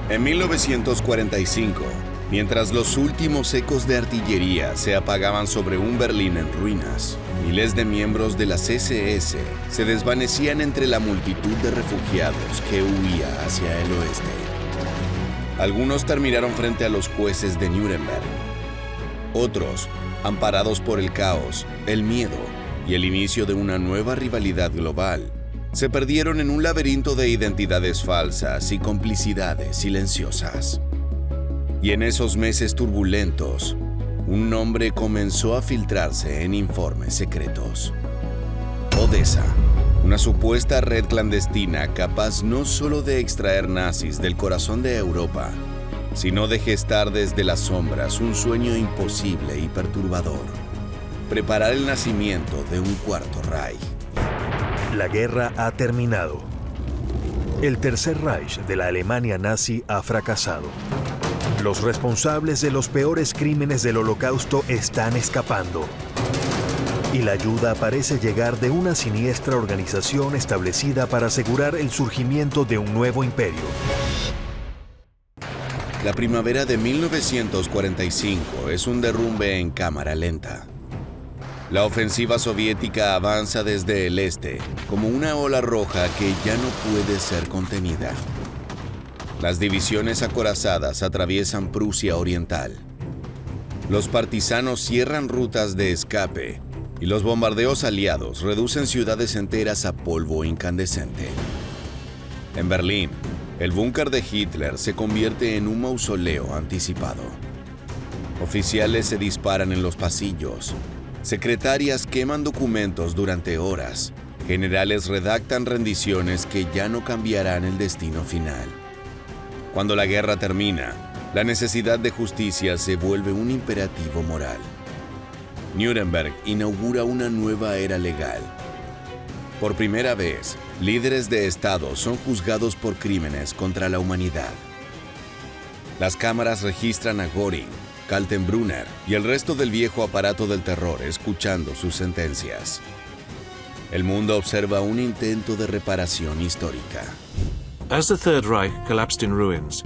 En 1945, mientras los últimos ecos de artillería se apagaban sobre un Berlín en ruinas, miles de miembros de las SS se desvanecían entre la multitud de refugiados que huía hacia el oeste. Algunos terminaron frente a los jueces de Nuremberg. Otros, amparados por el caos, el miedo y el inicio de una nueva rivalidad global, se perdieron en un laberinto de identidades falsas y complicidades silenciosas. Y en esos meses turbulentos, un nombre comenzó a filtrarse en informes secretos. Odessa, una supuesta red clandestina capaz no solo de extraer nazis del corazón de Europa, sino de gestar desde las sombras un sueño imposible y perturbador: preparar el nacimiento de un cuarto Reich. La guerra ha terminado. El Tercer Reich de la Alemania nazi ha fracasado. Los responsables de los peores crímenes del Holocausto están escapando. Y la ayuda parece llegar de una siniestra organización establecida para asegurar el surgimiento de un nuevo imperio. La primavera de 1945 es un derrumbe en cámara lenta. La ofensiva soviética avanza desde el este como una ola roja que ya no puede ser contenida. Las divisiones acorazadas atraviesan Prusia Oriental. Los partisanos cierran rutas de escape y los bombardeos aliados reducen ciudades enteras a polvo incandescente. En Berlín, el búnker de Hitler se convierte en un mausoleo anticipado. Oficiales se disparan en los pasillos. Secretarias queman documentos durante horas. Generales redactan rendiciones que ya no cambiarán el destino final. Cuando la guerra termina, la necesidad de justicia se vuelve un imperativo moral. Nuremberg inaugura una nueva era legal. Por primera vez, líderes de Estado son juzgados por crímenes contra la humanidad. Las cámaras registran a Göring, Kaltenbrunner y el resto del viejo aparato del terror escuchando sus sentencias. El mundo observa un intento de reparación histórica. As the Third Reich collapsed in ruins,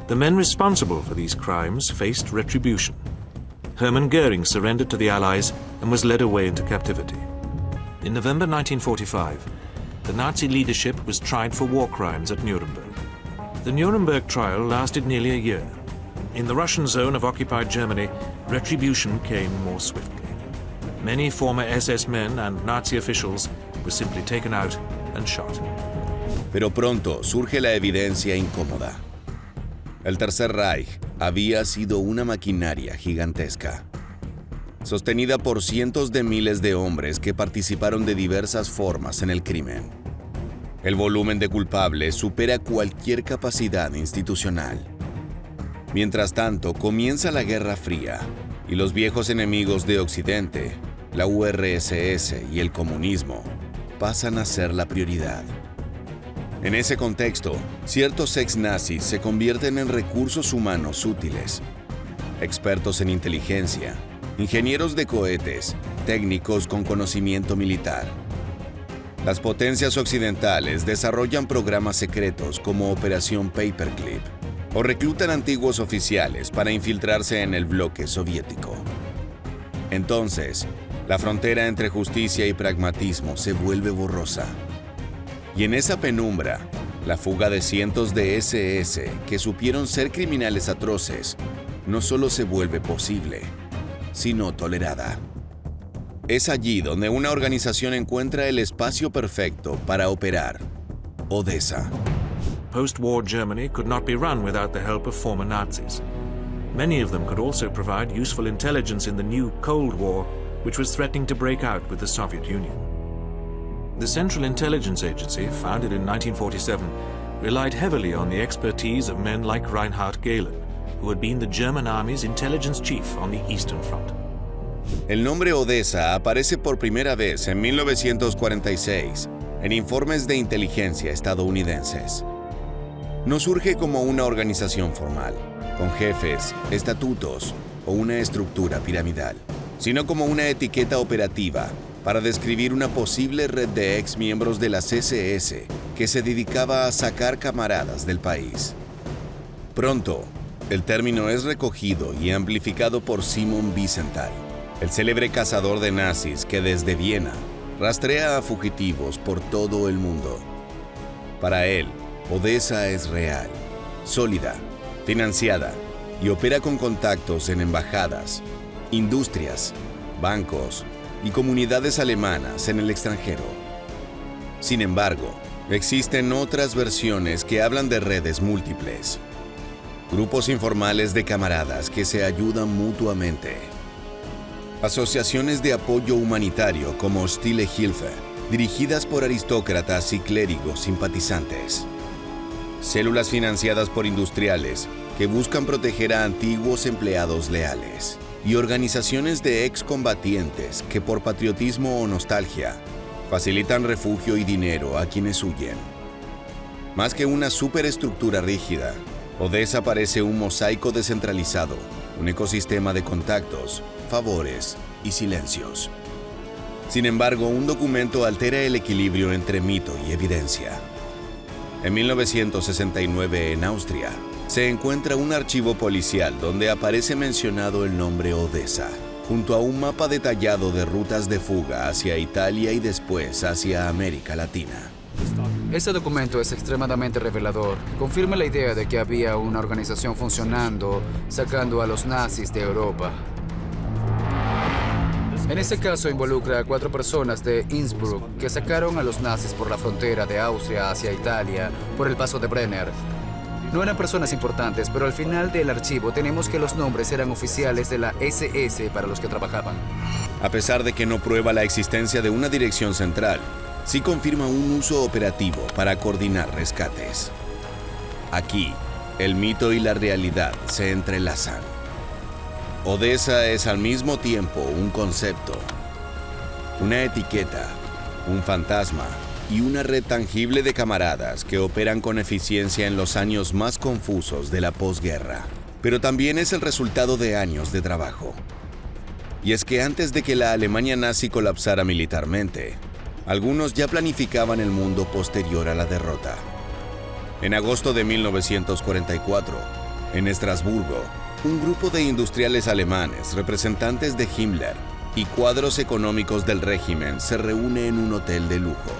the men responsible for these crimes faced retribution. Hermann Göring surrendered to the Allies and was led away into captivity. In November 1945, the Nazi leadership was tried for war crimes at Nuremberg. The Nuremberg trial lasted nearly a year. In the Russian zone of occupied Germany, retribution came more swiftly. Many former SS men and Nazi officials were simply taken out and shot. Pero pronto surge la evidencia incómoda. El Tercer Reich había sido una maquinaria gigantesca, sostenida por cientos de miles de hombres que participaron de diversas formas en el crimen. El volumen de culpables supera cualquier capacidad institucional. Mientras tanto, comienza la Guerra Fría y los viejos enemigos de Occidente, la URSS y el comunismo, pasan a ser la prioridad. En ese contexto, ciertos ex-nazis se convierten en recursos humanos útiles, expertos en inteligencia, ingenieros de cohetes, técnicos con conocimiento militar. Las potencias occidentales desarrollan programas secretos como Operación Paperclip o reclutan antiguos oficiales para infiltrarse en el bloque soviético. Entonces, la frontera entre justicia y pragmatismo se vuelve borrosa. Y en esa penumbra, la fuga de cientos de SS que supieron ser criminales atroces no solo se vuelve posible, sino tolerada. Es allí donde una organización encuentra el espacio perfecto para operar: Odessa. Post-war Germany could not be run without the help of former Nazis. Many of them could also provide useful intelligence in the new Cold War, which was threatening to break out with the Soviet Union. The Central Intelligence Agency, founded in 1947, relied heavily on the expertise of men like Reinhard Gehlen, who had been the German Army's intelligence chief on the Eastern Front. El nombre Odessa aparece por primera vez en 1946 en informes de inteligencia estadounidenses. No surge como una organización formal, con jefes, estatutos o una estructura piramidal, sino como una etiqueta operativa para describir una posible red de ex miembros de las SS que se dedicaba a sacar camaradas del país. Pronto, el término es recogido y amplificado por Simon Wiesenthal, el célebre cazador de nazis que desde Viena rastrea a fugitivos por todo el mundo. Para él, Odessa es real, sólida, financiada y opera con contactos en embajadas, industrias, bancos y comunidades alemanas en el extranjero. Sin embargo, existen otras versiones que hablan de redes múltiples, grupos informales de camaradas que se ayudan mutuamente, asociaciones de apoyo humanitario como Stille Hilfe, dirigidas por aristócratas y clérigos simpatizantes, células financiadas por industriales que buscan proteger a antiguos empleados leales, y organizaciones de excombatientes que por patriotismo o nostalgia facilitan refugio y dinero a quienes huyen. Más que una superestructura rígida, Odessa parece un mosaico descentralizado, un ecosistema de contactos, favores y silencios. Sin embargo, un documento altera el equilibrio entre mito y evidencia. En 1969, en Austria, se encuentra un archivo policial donde aparece mencionado el nombre Odessa, junto a un mapa detallado de rutas de fuga hacia Italia y después hacia América Latina. Este documento es extremadamente revelador. Confirma la idea de que había una organización funcionando, sacando a los nazis de Europa. En este caso involucra a 4 personas de Innsbruck que sacaron a los nazis por la frontera de Austria hacia Italia por el paso de Brenner. No eran personas importantes, pero al final del archivo tenemos que los nombres eran oficiales de la SS para los que trabajaban. A pesar de que no prueba la existencia de una dirección central, sí confirma un uso operativo para coordinar rescates. Aquí, el mito y la realidad se entrelazan. Odessa es al mismo tiempo un concepto, una etiqueta, un fantasma y una red tangible de camaradas que operan con eficiencia en los años más confusos de la posguerra. Pero también es el resultado de años de trabajo. Y es que antes de que la Alemania nazi colapsara militarmente, algunos ya planificaban el mundo posterior a la derrota. En agosto de 1944, en Estrasburgo, un grupo de industriales alemanes, representantes de Himmler y cuadros económicos del régimen se reúne en un hotel de lujo.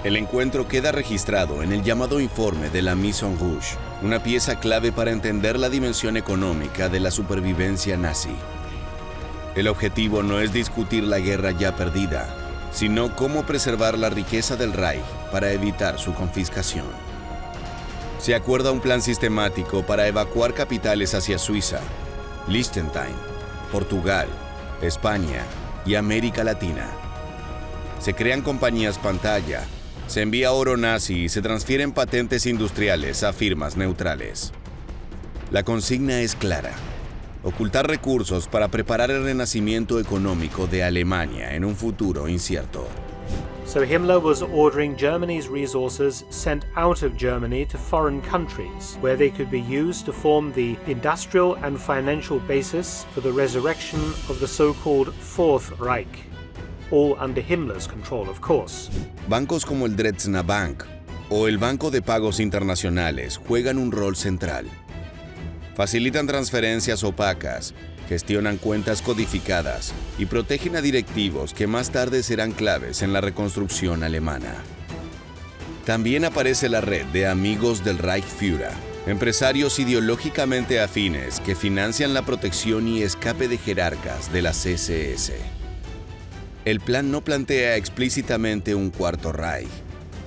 El encuentro queda registrado en el llamado informe de la Mise en Rouge, una pieza clave para entender la dimensión económica de la supervivencia nazi. El objetivo no es discutir la guerra ya perdida, sino cómo preservar la riqueza del Reich para evitar su confiscación. Se acuerda un plan sistemático para evacuar capitales hacia Suiza, Liechtenstein, Portugal, España y América Latina. Se crean compañías pantalla, se envía oro nazi y se transfieren patentes industriales a firmas neutrales. La consigna es clara: ocultar recursos para preparar el renacimiento económico de Alemania en un futuro incierto. So Himmler was ordering Germany's resources sent out of Germany to foreign countries, where they could be used to form the industrial and financial basis for the resurrection of the so-called Fourth Reich, all under Himmler's control, of course. Bancos como el Dresdner Bank o el Banco de Pagos Internacionales juegan un rol central. Facilitan transferencias opacas, gestionan cuentas codificadas y protegen a directivos que más tarde serán claves en la reconstrucción alemana. También aparece la red de amigos del Reichsführer, empresarios ideológicamente afines que financian la protección y escape de jerarcas de la CSS. El plan no plantea explícitamente un cuarto Reich,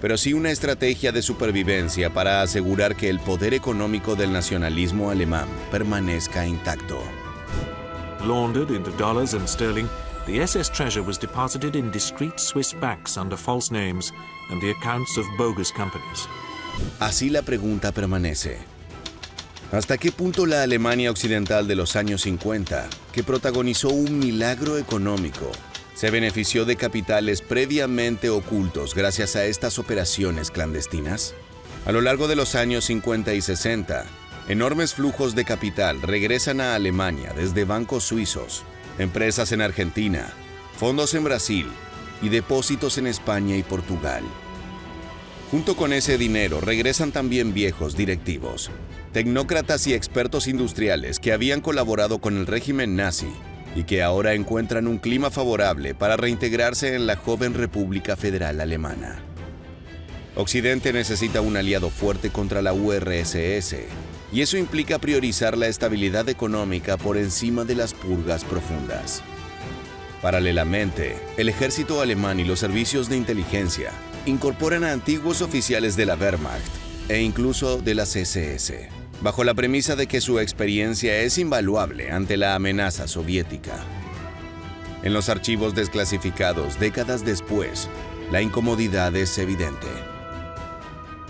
pero sí una estrategia de supervivencia para asegurar que el poder económico del nacionalismo alemán permanezca intacto. Laundered into dollars and sterling, the SS treasure was deposited in discreet Swiss banks under false names and the accounts of bogus companies. Así la pregunta permanece: ¿hasta qué punto la Alemania occidental de los años 50, que protagonizó un milagro económico, se benefició de capitales previamente ocultos gracias a estas operaciones clandestinas? A lo largo de los años 50 y 60, enormes flujos de capital regresan a Alemania desde bancos suizos, empresas en Argentina, fondos en Brasil y depósitos en España y Portugal. Junto con ese dinero regresan también viejos directivos, tecnócratas y expertos industriales que habían colaborado con el régimen nazi y que ahora encuentran un clima favorable para reintegrarse en la joven República Federal Alemana. Occidente necesita un aliado fuerte contra la URSS, y eso implica priorizar la estabilidad económica por encima de las purgas profundas. Paralelamente, el ejército alemán y los servicios de inteligencia incorporan a antiguos oficiales de la Wehrmacht e incluso de las SS, bajo la premisa de que su experiencia es invaluable ante la amenaza soviética. En los archivos desclasificados décadas después, la incomodidad es evidente.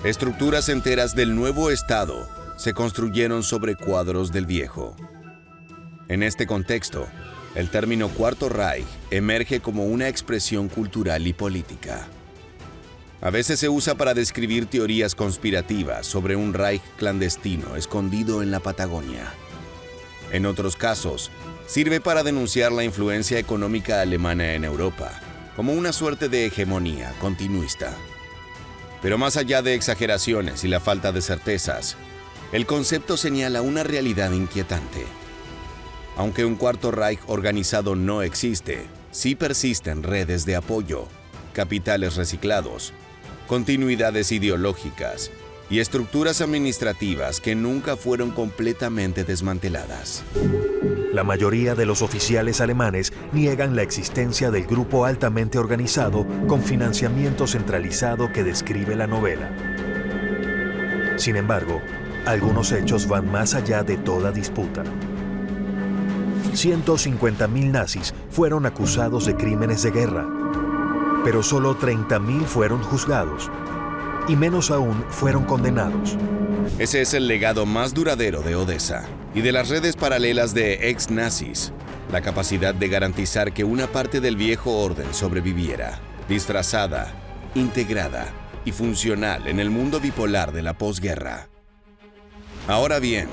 Estructuras enteras del nuevo Estado se construyeron sobre cuadros del viejo. En este contexto, el término Cuarto Reich emerge como una expresión cultural y política. A veces se usa para describir teorías conspirativas sobre un Reich clandestino escondido en la Patagonia. En otros casos, sirve para denunciar la influencia económica alemana en Europa, como una suerte de hegemonía continuista. Pero más allá de exageraciones y la falta de certezas, el concepto señala una realidad inquietante. Aunque un Cuarto Reich organizado no existe, sí persisten redes de apoyo, capitales reciclados, continuidades ideológicas y estructuras administrativas que nunca fueron completamente desmanteladas. La mayoría de los oficiales alemanes niegan la existencia del grupo altamente organizado con financiamiento centralizado que describe la novela. Sin embargo, algunos hechos van más allá de toda disputa. 150.000 nazis fueron acusados de crímenes de guerra, pero solo 30.000 fueron juzgados, y menos aún fueron condenados. Ese es el legado más duradero de Odessa y de las redes paralelas de ex-nazis, la capacidad de garantizar que una parte del viejo orden sobreviviera, disfrazada, integrada y funcional en el mundo bipolar de la posguerra. Ahora bien,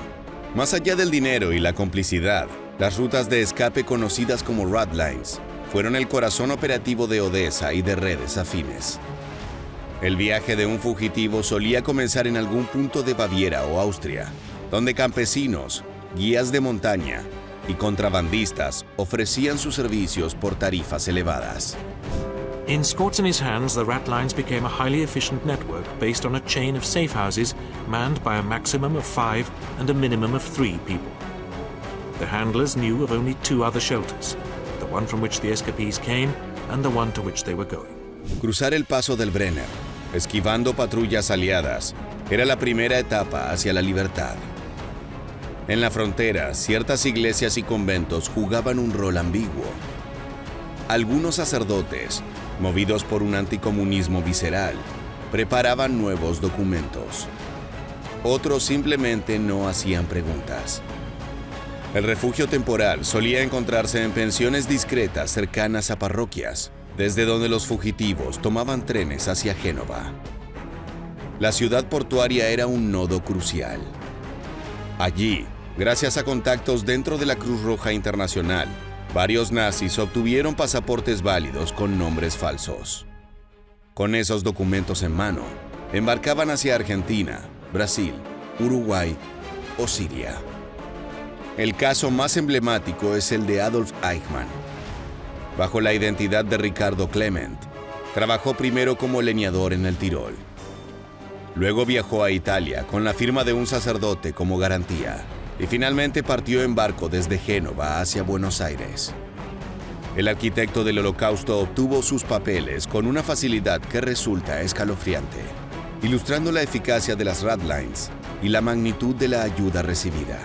más allá del dinero y la complicidad, las rutas de escape conocidas como Radlines fueron el corazón operativo de Odessa y de redes afines. El viaje de un fugitivo solía comenzar en algún punto de Baviera o Austria, donde campesinos, guías de montaña y contrabandistas ofrecían sus servicios por tarifas elevadas. In Skorzenny's hands, the Ratlines became a highly efficient network based on a chain of safe houses manned by a maximum of 5 and a minimum of 3 people. The handlers knew of only 2 other shelters, the one from which the escapees came and the one to which they were going. Cruzar el paso del Brenner, esquivando patrullas aliadas, era la primera etapa hacia la libertad. En la frontera, ciertas iglesias y conventos jugaban un rol ambiguo. Algunos sacerdotes, movidos por un anticomunismo visceral, preparaban nuevos documentos. Otros simplemente no hacían preguntas. El refugio temporal solía encontrarse en pensiones discretas cercanas a parroquias, desde donde los fugitivos tomaban trenes hacia Génova. La ciudad portuaria era un nodo crucial. Allí, gracias a contactos dentro de la Cruz Roja Internacional, varios nazis obtuvieron pasaportes válidos con nombres falsos. Con esos documentos en mano, embarcaban hacia Argentina, Brasil, Uruguay o Siria. El caso más emblemático es el de Adolf Eichmann. Bajo la identidad de Ricardo Clement, trabajó primero como leñador en el Tirol. Luego viajó a Italia con la firma de un sacerdote como garantía y finalmente partió en barco desde Génova hacia Buenos Aires. El arquitecto del Holocausto obtuvo sus papeles con una facilidad que resulta escalofriante, ilustrando la eficacia de las Radlines y la magnitud de la ayuda recibida.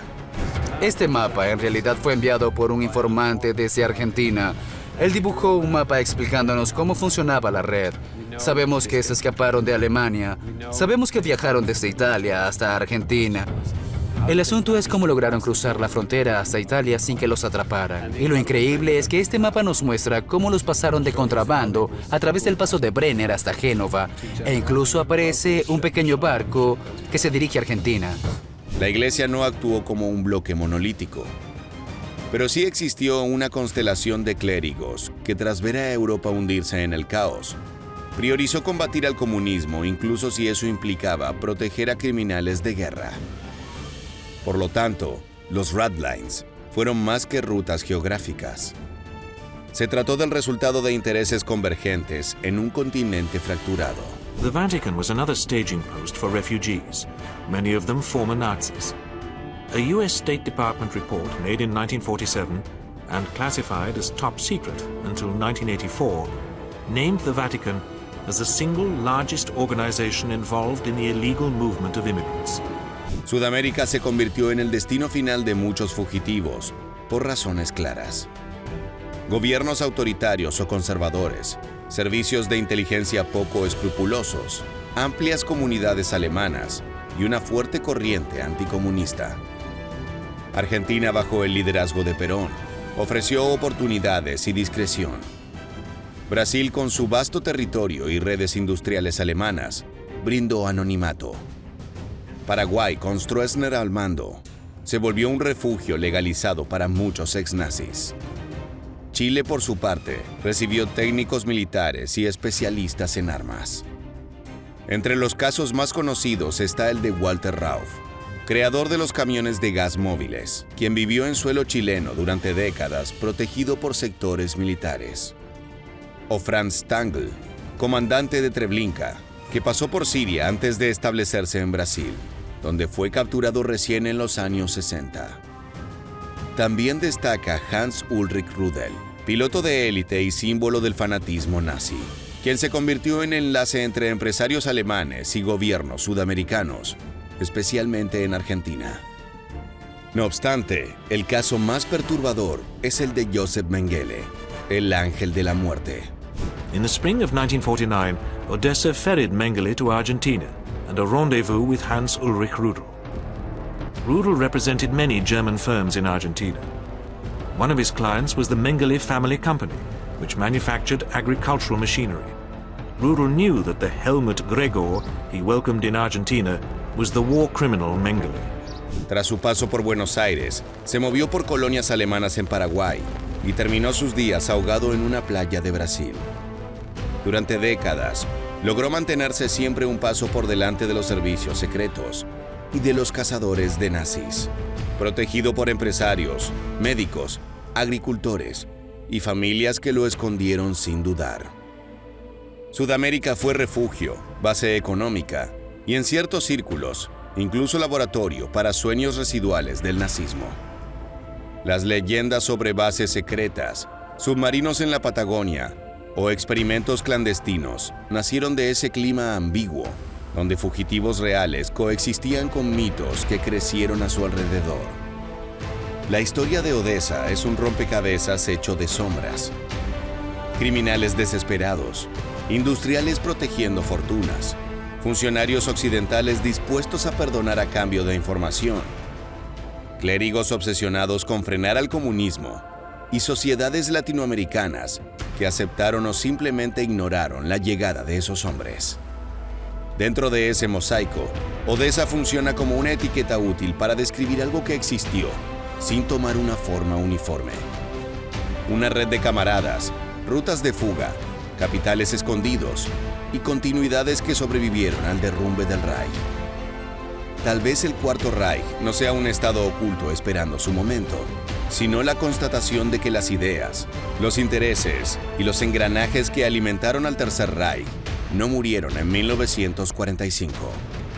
Este mapa en realidad fue enviado por un informante desde Argentina. Él dibujó un mapa explicándonos cómo funcionaba la red. Sabemos que se escaparon de Alemania. Sabemos que viajaron desde Italia hasta Argentina. El asunto es cómo lograron cruzar la frontera hasta Italia sin que los atraparan. Y lo increíble es que este mapa nos muestra cómo los pasaron de contrabando a través del paso de Brenner hasta Génova. E incluso aparece un pequeño barco que se dirige a Argentina. La Iglesia no actuó como un bloque monolítico, pero sí existió una constelación de clérigos que, tras ver a Europa hundirse en el caos, priorizó combatir al comunismo incluso si eso implicaba proteger a criminales de guerra. Por lo tanto, los Red Lines fueron más que rutas geográficas. Se trató del resultado de intereses convergentes en un continente fracturado. The Vatican was another staging post for refugees, many of them former Nazis. A US State Department report made in 1947 and classified as top secret until 1984 named the Vatican as the single largest organization involved in the illegal movement of immigrants. Sudamérica se convirtió en el destino final de muchos fugitivos, por razones claras. Gobiernos autoritarios o conservadores, servicios de inteligencia poco escrupulosos, amplias comunidades alemanas y una fuerte corriente anticomunista. Argentina, bajo el liderazgo de Perón, ofreció oportunidades y discreción. Brasil, con su vasto territorio y redes industriales alemanas, brindó anonimato. Paraguay, con Stroessner al mando, se volvió un refugio legalizado para muchos ex-nazis. Chile, por su parte, recibió técnicos militares y especialistas en armas. Entre los casos más conocidos está el de Walter Rauff, creador de los camiones de gas móviles, quien vivió en suelo chileno durante décadas protegido por sectores militares. O Franz Stangl, comandante de Treblinka, que pasó por Siria antes de establecerse en Brasil, donde fue capturado recién en los años 60. También destaca Hans Ulrich Rudel, piloto de élite y símbolo del fanatismo nazi, quien se convirtió en enlace entre empresarios alemanes y gobiernos sudamericanos, especialmente en Argentina. No obstante, el caso más perturbador es el de Joseph Mengele, el ángel de la muerte. In the spring of 1949, Odessa ferried Mengele to Argentina and a rendezvous with Hans Ulrich Rudel. Rudel represented many German firms in Argentina. One of his clients was the Mengele family company, which manufactured agricultural machinery. Rudel knew that the Helmut Gregor he welcomed in Argentina was the war criminal Mengele. Tras su paso por Buenos Aires, se movió por colonias alemanas en Paraguay y terminó sus días ahogado en una playa de Brasil. Durante décadas, logró mantenerse siempre un paso por delante de los servicios secretos y de los cazadores de nazis, protegido por empresarios, médicos, agricultores y familias que lo escondieron sin dudar. Sudamérica fue refugio, base económica y, en ciertos círculos, incluso laboratorio para sueños residuales del nazismo. Las leyendas sobre bases secretas, submarinos en la Patagonia o experimentos clandestinos nacieron de ese clima ambiguo, donde fugitivos reales coexistían con mitos que crecieron a su alrededor. La historia de Odessa es un rompecabezas hecho de sombras. Criminales desesperados, industriales protegiendo fortunas, funcionarios occidentales dispuestos a perdonar a cambio de información, clérigos obsesionados con frenar al comunismo y sociedades latinoamericanas que aceptaron o simplemente ignoraron la llegada de esos hombres. Dentro de ese mosaico, Odessa funciona como una etiqueta útil para describir algo que existió, sin tomar una forma uniforme. Una red de camaradas, rutas de fuga, capitales escondidos y continuidades que sobrevivieron al derrumbe del Reich. Tal vez el Cuarto Reich no sea un estado oculto esperando su momento, sino la constatación de que las ideas, los intereses y los engranajes que alimentaron al Tercer Reich no murieron en 1945.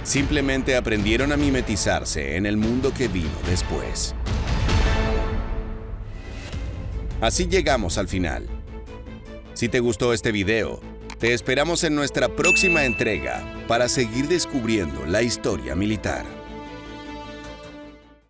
Simplemente aprendieron a mimetizarse en el mundo que vino después. Así llegamos al final. Si te gustó este video, te esperamos en nuestra próxima entrega para seguir descubriendo la historia militar.